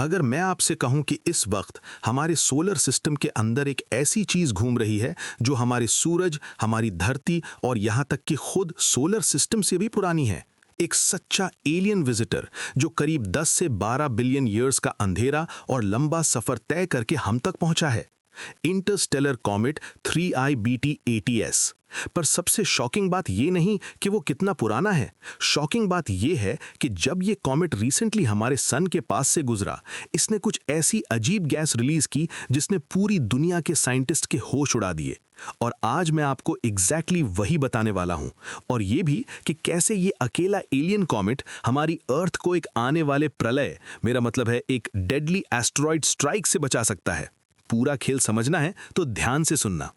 अगर मैं आपसे कहूं कि इस वक्त हमारे सोलर सिस्टम के अंदर एक ऐसी चीज घूम रही है जो हमारे सूरज, हमारी धरती और यहां तक कि खुद सोलर सिस्टम से भी पुरानी है, एक सच्चा एलियन विजिटर जो करीब 10 से 12 बिलियन ईयर्स का अंधेरा और लंबा सफर तय करके हम तक पहुंचा है, इंटरस्टेलर कॉमेट 3I-BT ATS। पर सबसे शॉकिंग बात ये नहीं कि वो कितना पुराना है, शॉकिंग बात ये है कि जब ये कॉमेट रिसेंटली हमारे सन के पास से गुजरा, इसने कुछ ऐसी अजीब गैस रिलीज की जिसने पूरी दुनिया के साइंटिस्ट के होश उड़ा दिए। और आज मैं आपको एग्जैक्टली वही बताने वाला हूं, और ये भी कि कैसे ये अकेला एलियन कॉमेट हमारी अर्थ को एक आने वाले प्रलय, मेरा मतलब है एक डेडली एस्टेरॉयड स्ट्राइक से बचा सकता है। पूरा खेल समझना है तो ध्यान से सुनना।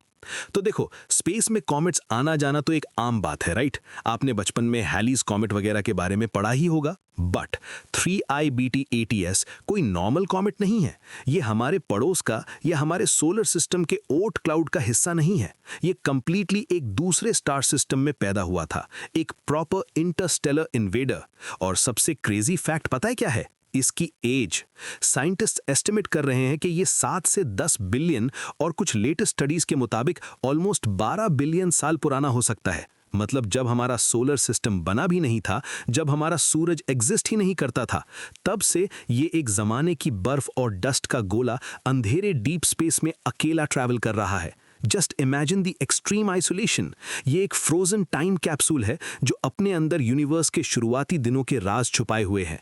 तो देखो, स्पेस में कॉमेट्स आना जाना तो एक आम बात है, राइट? आपने बचपन में हैलीज कॉमेट वगैरह के बारे में पढ़ा ही होगा। बट 3I-BT ATS कोई नॉर्मल कॉमेट नहीं है। ये हमारे पड़ोस का या हमारे सोलर सिस्टम के ओट क्लाउड का हिस्सा नहीं है। ये कंप्लीटली एक दूसरे स्टार सिस्टम में पैदा हुआ था, एक प्रॉपर इंटरस्टेलर इन्वेडर। और सबसे क्रेजी फैक्ट पता है क्या है? इसकी एज। साइंटिस्ट एस्टिमेट कर रहे हैं कि ये 7 से 10 बिलियन और कुछ लेटेस्ट स्टडीज के मुताबिक ऑलमोस्ट 12 बिलियन साल पुराना हो सकता है। मतलब जब हमारा सोलर सिस्टम बना भी नहीं था, जब हमारा सूरज एग्जिस्ट ही नहीं करता था, तब से ये एक जमाने की बर्फ और डस्ट का गोला अंधेरे डीप स्पेस में अकेला ट्रैवल कर रहा है। Just imagine the extreme isolation. ये एक फ्रोजन टाइम कैप्सूल है जो अपने अंदर यूनिवर्स के शुरुआती दिनों के राज छुपाए हुए हैं।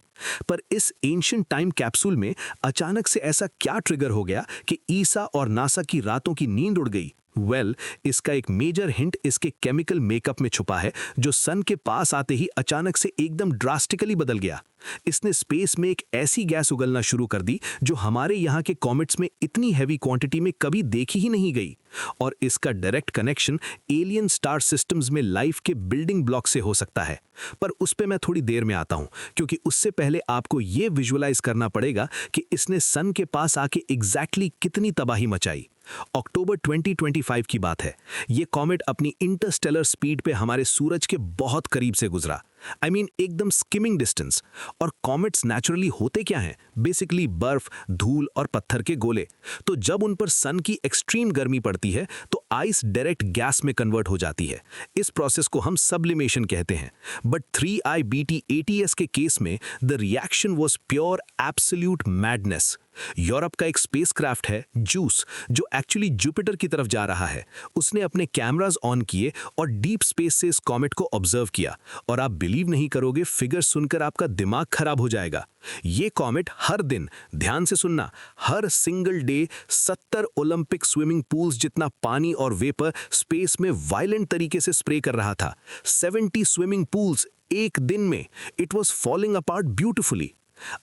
पर इस एंशिएंट टाइम कैप्सूल में अचानक से ऐसा क्या ट्रिगर हो गया कि ईसा और नासा की रातों की नींद उड़ गई? इसका एक मेजर हिंट इसके केमिकल मेकअप में छुपा है, जो सन के पास आते ही अचानक से एकदम ड्रास्टिकली बदल गया। इसने स्पेस में एक ऐसी गैस उगलना शुरू कर दी जो हमारे यहाँ के कॉमेट्स में इतनी हैवी क्वांटिटी में कभी देखी ही नहीं गई। और इसका direct connection alien star systems में लाइफ के बिल्डिंग ब्लॉक से हो सकता है। पर उस पे मैं थोड़ी देर में आता हूँ, क्योंकि उससे पहले आपको ये विजुअलाइज करना पड़ेगा कि इसने सन के पास आके एग्जैक्टली कितनी तबाही मचाई। अक्टूबर 2025 की बात है। ये कॉमेट अपनी इंटरस्टेलर स्पीड पे हमारे सूरज के बहुत करीब से गुजरा। एकदम स्किमिंग डिस्टेंस। और कॉमेट्स नेचुरली होते क्या हैं? बेसिकली बर्फ, धूल और पत्थर के गोले। तो जब उन पर सन की एक्सट्रीम गर्मी पड़ती है तो आइस डायरेक्ट गैस में कन्वर्ट हो जाती है। इस प्रोसेस को हम सब्लिमेशन कहते हैं। बट 3I-BT ATS के केस में the reaction was pure absolute madness. Europe का एक स्पेसक्राफ्ट है जूस, जो एक्चुअली जुपिटर की तरफ जा रहा है। उसने अपने कैमरास ऑन किए और डीप स्पेस से इस कॉमेट को ऑब्जर्व किया, और आप बिलीव नहीं करोगे, फिगर सुनकर आपका दिमाग खराब हो जाएगा। ये कॉमेट हर दिन, ध्यान से सुनना, हर single day 70 Olympic swimming pools जितना पानी और वेपर स्पेस में वायलेंट तरीके से स्प्रे कर रहा था। 70 स्विमिंग पूल्स एक दिन में। It was falling apart beautifully.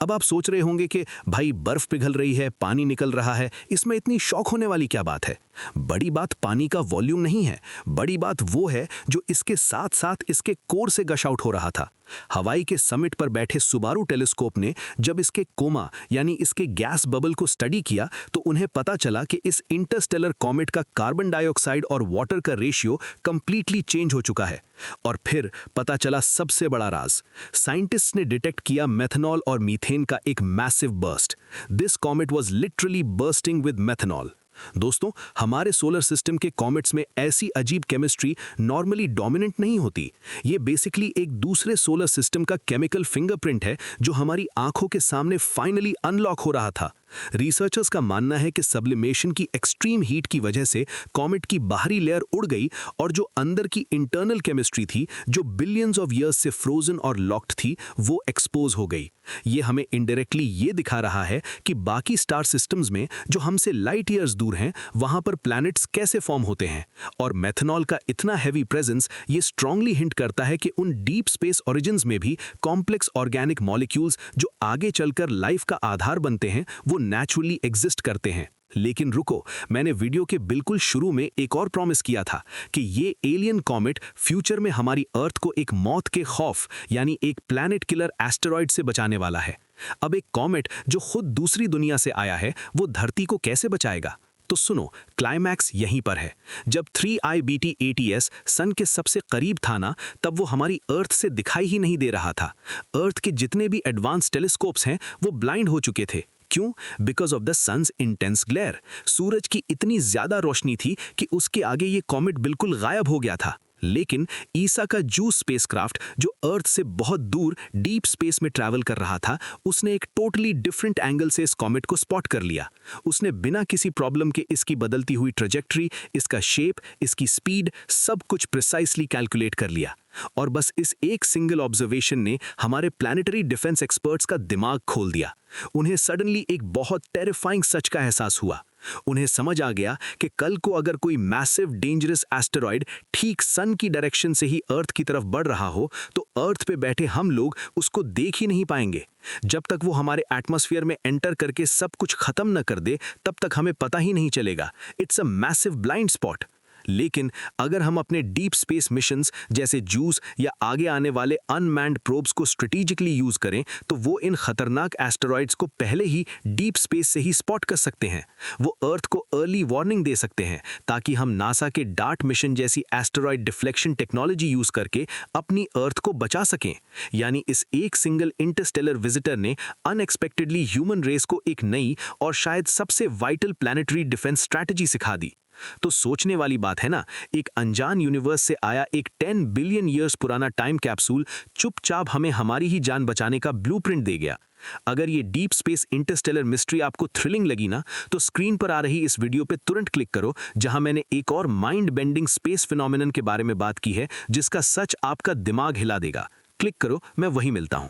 अब आप सोच रहे होंगे कि भाई, बर्फ पिघल रही है, पानी निकल रहा है, इसमें इतनी शॉक होने वाली क्या बात है? बड़ी बात पानी का वॉल्यूम नहीं है, बड़ी बात वो है जो इसके साथ साथ इसके कोर से गश आउट हो रहा था। हवाई के समिट पर बैठे सुबारू टेलीस्कोप ने जब इसके कोमा यानी इसके गैस बबल को स्टडी किया तो उन्हें पता चला कि इस इंटरस्टेलर कॉमेट का कार्बन डाइऑक्साइड और वाटर का रेशियो कंप्लीटली चेंज हो चुका है। और फिर पता चला सबसे बड़ा राज। साइंटिस्ट्स ने डिटेक्ट किया मेथनॉल और मीथेन का एक massive burst. This comet was literally bursting with methanol. दोस्तों, हमारे सोलर सिस्टम के कॉमेट्स में ऐसी अजीब केमिस्ट्री नॉर्मली डोमिनेंट नहीं होती। ये बेसिकली एक दूसरे सोलर सिस्टम का केमिकल फिंगरप्रिंट है जो हमारी आंखों के सामने फाइनली अनलॉक हो रहा था। रिसर्चर्स का मानना है कि सब्लिमेशन की एक्सट्रीम हीट की वजह से कॉमेट की बाहरी लेयर उड़ गई और जो अंदर की इंटरनल केमिस्ट्री थी, जो बिलियंस ऑफ ईयर्स से फ्रोजन और लॉक्ड थी, वो एक्सपोज हो गई। ये हमें इनडायरेक्टली ये दिखा रहा है कि बाकी स्टार सिस्टम्स में जो हमसे लाइट ईयर्स दूर हैं, वहां पर प्लैनेट्स कैसे फॉर्म होते हैं। और मेथनॉल का इतना हैवी प्रेजेंस ये स्ट्रांगली हिंट करता है कि उन डीप स्पेस ओरिजिन्स में भी कॉम्प्लेक्स ऑर्गेनिक मॉलिक्यूल्स जो आगे चलकर लाइफ का आधार बनते हैं, वो नेचुरली एग्जिस्ट करते हैं। लेकिन रुको, मैंने वीडियो के बिल्कुल शुरू में एक और प्रॉमिस किया था कि ये एलियन कॉमेट फ्यूचर में हमारी अर्थ को एक मौत के खौफ यानी एक प्लैनेट किलर एस्टेरॉयड से बचाने वाला है। अब एक कॉमेट जो खुद दूसरी दुनिया से आया है, वो धरती को कैसे बचाएगा? तो सुनो, क्लाइमैक्स यहीं पर है। जब 3I-BT ATS सन के सबसे करीब था ना, तब वो हमारी अर्थ से दिखाई ही नहीं दे रहा था। अर्थ के जितने भी एडवांस टेलीस्कोप्स हैं वो ब्लाइंड हो चुके थे। क्यों? Because of the sun's intense glare. सूरज की इतनी ज्यादा रोशनी थी कि उसके आगे ये कॉमेट बिल्कुल गायब हो गया था। लेकिन ईसा का जूस स्पेसक्राफ्ट, जो अर्थ से बहुत दूर डीप स्पेस में ट्रैवल कर रहा था, उसने एक टोटली डिफरेंट एंगल से इस कॉमेट को स्पॉट कर लिया। उसने बिना किसी प्रॉब्लम के इसकी बदलती हुई ट्रेजेक्टरी, इसका शेप, इसकी स्पीड, सब कुछ प्रिसाइसली कैलकुलेट कर लिया। और बस इस एक सिंगल ऑब्जर्वेशन ने हमारे प्लानिटरी डिफेंस एक्सपर्ट्स का दिमाग खोल दिया। उन्हें सडनली एक बहुत टेरिफाइंग सच का एहसास हुआ। उन्हें समझ आ गया कि कल को अगर कोई मैसिव डेंजरस एस्टेरॉयड ठीक सन की डायरेक्शन से ही अर्थ की तरफ बढ़ रहा हो, तो अर्थ पे बैठे हम लोग उसको देख ही नहीं पाएंगे। जब तक वो हमारे एटमॉस्फेयर में एंटर करके सब कुछ खत्म न कर दे, तब तक हमें पता ही नहीं चलेगा। It's a massive blind spot. लेकिन अगर हम अपने डीप स्पेस मिशंस जैसे जूस या आगे आने वाले अनमैन्ड प्रोब्स को स्ट्रेटेजिकली यूज करें, तो वो इन खतरनाक एस्टेरॉइड्स को पहले ही डीप स्पेस से ही स्पॉट कर सकते हैं। वो अर्थ को अर्ली वार्निंग दे सकते हैं, ताकि हम नासा के डार्ट मिशन जैसी एस्टेरॉइड डिफ्लेक्शन टेक्नोलॉजी यूज करके अपनी अर्थ को बचा सकें। यानी इस एक सिंगल इंटरस्टेलर विजिटर ने अनएक्सपेक्टेडली ह्यूमन रेस को एक नई और शायद सबसे वाइटल प्लानिटरी डिफेंस स्ट्रैटेजी सिखा दी। तो सोचने वाली बात है ना, एक अनजान यूनिवर्स से आया एक 10 बिलियन ईयर्स पुराना टाइम कैप्सूल चुपचाप हमें हमारी ही जान बचाने का ब्लूप्रिंट दे गया। अगर ये डीप स्पेस इंटरस्टेलर मिस्ट्री आपको थ्रिलिंग लगी ना, तो स्क्रीन पर आ रही इस वीडियो पे तुरंत क्लिक करो, जहां मैंने एक और माइंड बेंडिंग स्पेस फिनोमेनन के बारे में बात की है, जिसका सच आपका दिमाग हिला देगा। क्लिक करो, मैं वहीं मिलता हूं।